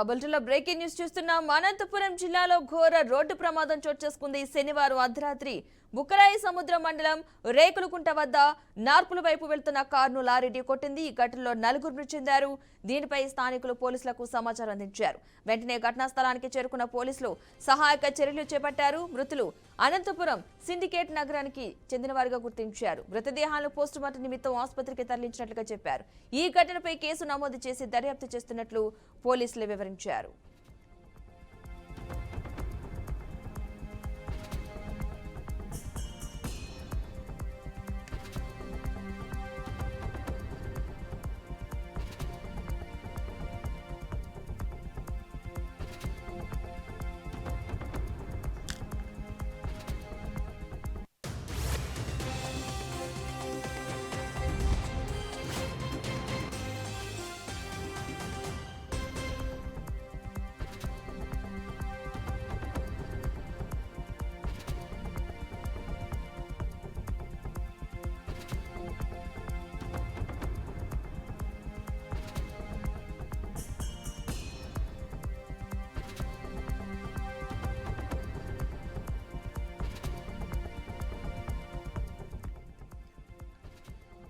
బులెటిన్లో breaking news చూస్తున్నాం. అనంతపురం జిల్లాలో ఘోర రోడ్డు ప్రమాదం చోటు చేసుకుంది. శనివారం అర్ధరాత్రి బుక్కరాయి సముద్రం మండలం రేకులకుంట వద్ద నార్పుల వైపు వెళ్తున్న కారును లారీ ఢీకొట్టింది. ఈ ఘటనలో 4 మృతి చెందారు. దీనిపై స్థానికులు పోలీసులకు సమాచారం అందించారు. వెంటనే ఘటనా స్థలానికి చేరుకున్న పోలీసులు సహాయక చర్యలు చేపట్టారు. మృతులు అనంతపురం సిండికేట్ నగరానికి చెందినవారిగా గుర్తించారు. మృతదేహాలను పోస్టుమార్టం నిమిత్తం ఆసుపత్రికి తరలించినట్లుగా చెప్పారు. ఈ ఘటనపై కేసు నమోదు చేసి దర్యాప్తు చేస్తున్నట్లు పోలీసులు వివరించారు.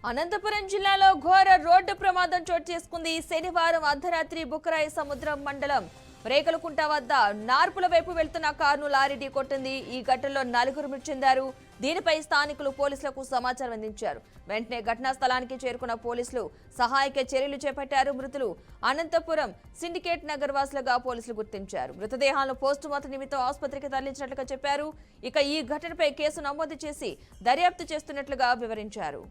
అనంతపురం జిల్లాలో ఘోర రోడ్డు ప్రమాదం చోటు చేసుకుంది. శనివారం అర్ధరాత్రి బుక్కరాయి సముద్రం మండలం రేకులకుంట వద్ద నార్పుల వైపు వెళ్తున్న కారును లారీ ఢీకొట్టింది. ఈ ఘటనలో 4 మృతి చెందారు. దీనిపై స్థానికులు పోలీసులకు సమాచారం అందించారు. వెంటనే ఘటనా స్థలానికి చేరుకున్న పోలీసులు సహాయక చర్యలు చేపట్టారు. మృతులు అనంతపురం సిండికేట్ నగర్ వాసులుగా పోలీసులు గుర్తించారు. మృతదేహాలను పోస్టుమార్టం నిమిత్తం ఆసుపత్రికి తరలించినట్లుగా చెప్పారు. ఇక ఈ ఘటనపై కేసు నమోదు చేసి దర్యాప్తు చేస్తున్నట్లుగా వివరించారు.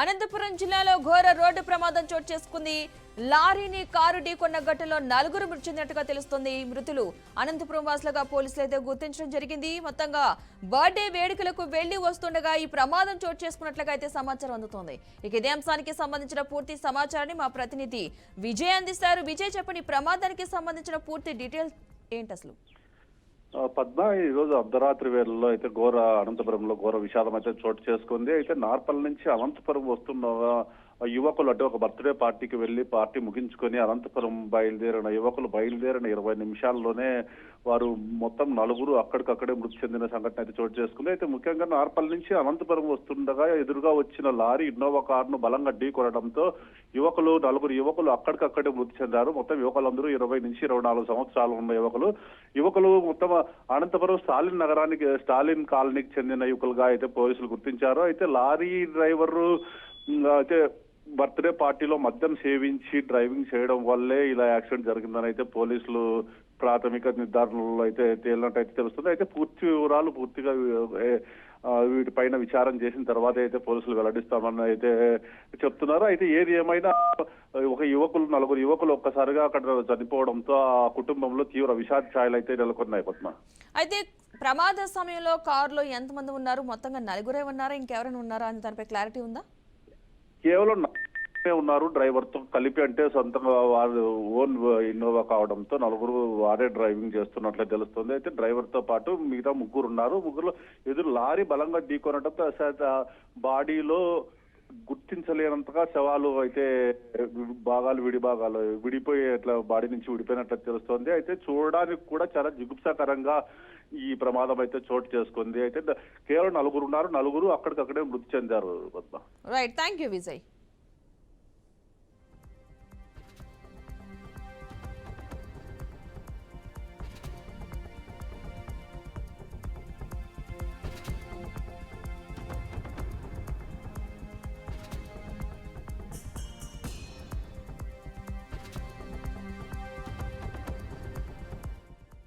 అనంతపురం జిల్లాలో ఘోర రోడ్డు ప్రమాదం చోటు చేసుకుంది. లారీని కారు ఢీకొన్న ఘటనలో 4 మృతి చెందినట్టుగా తెలుస్తోంది. మృతులు అనంతపురం వాసులుగా పోలీసులు అయితే గుర్తించడం జరిగింది. మొత్తంగా బర్త్డే వేడుకలకు వెళ్లి వస్తుండగా ఈ ప్రమాదం చోటు చేసుకున్నట్లుగా అయితే సమాచారం అందుతోంది. ఇక ఇదే అంశానికి సంబంధించిన పూర్తి సమాచారాన్ని మా ప్రతినిధి విజయ్ అందిస్తారు. విజయ్, చెప్పండి, ప్రమాదానికి సంబంధించిన పూర్తి డీటెయిల్స్ ఏంటి అసలు? పద్మ, ఈ రోజు అర్ధరాత్రి వేళల్లో అయితే అనంతపురంలో ఘోర విషాదం అయితే చోటు చేసుకుంది. అయితే నార్పల్ నుంచి అనంతపురం వస్తున్న యువకులు అంటే ఒక బర్త్డే పార్టీకి వెళ్లి పార్టీ ముగించుకొని అనంతపురం బయలుదేరిన యువకులు 20 నిమిషాల్లోనే వారు మొత్తం 4 అక్కడికక్కడే మృతి చెందిన సంఘటన అయితే చోటు చేసుకుంది. అయితే ముఖ్యంగా నార్పల్ నుంచి అనంతపురం వస్తుండగా ఎదురుగా వచ్చిన లారీ ఇన్నోవా కారును బలంగా ఢీకొనడంతో 4 యువకులు అక్కడికక్కడే మృతి చెందారు. మొత్తం యువకులందరూ 20 నుంచి 24 సంవత్సరాలు ఉన్న యువకులు మొత్తం అనంతపురం స్టాలిన్ కాలనీకి చెందిన యువకులుగా అయితే పోలీసులు గుర్తించారు. అయితే లారీ డ్రైవరు అయితే బర్త్డే పార్టీలో మద్యం సేవించి డ్రైవింగ్ చేయడం వల్లే ఇలా యాక్సిడెంట్ జరిగిందని అయితే పోలీసులు ప్రాథమిక నిర్ధారణలో అయితే తేలినట్టయితే తెలుస్తుంది. అయితే పూర్తి వివరాలు పూర్తిగా వీటిపైన విచారణ చేసిన తర్వాత అయితే పోలీసులు వెల్లడిస్తామని అయితే చెప్తున్నారు. అయితే ఏది ఏమైనా 4 యువకులు ఒక్కసారిగా అక్కడ చనిపోవడంతో ఆ కుటుంబంలో తీవ్ర విషాద ఛాయలు అయితే నెలకొన్నాయి. పద్మ, అయితే ప్రమాద సమయంలో కారులో ఎంతమంది ఉన్నారు? మొత్తంగా 4 ఉన్నారా, ఇంకెవరైనా ఉన్నారా అని దానిపై క్లారిటీ ఉందా? కేవలం ఉన్నారు డ్రైవర్ తో కలిపి. అంటే సొంతంగా వారు ఓన్ ఇన్నోవా కావడంతో 4 వారే డ్రైవింగ్ చేస్తున్నట్లే తెలుస్తుంది. అయితే డ్రైవర్ తో పాటు మిగతా 3 ఉన్నారు. 3లో ఎదురు లారీ బలంగా ఢీకొనడంతో బాడీలో గుర్తించలేనంతగా శవాలు అయితే విడిపోయి అట్లా బాడీ నుంచి విడిపోయినట్లు తెలుస్తోంది. అయితే చూడడానికి కూడా చాలా జిగుప్సాకరంగా ఈ ప్రమాదం అయితే చోటు చేసుకుంది. అయితే కేవలం 4 ఉన్నారు. 4 అక్కడికక్కడే మృతి చెందారు. Right, thank you Vijay.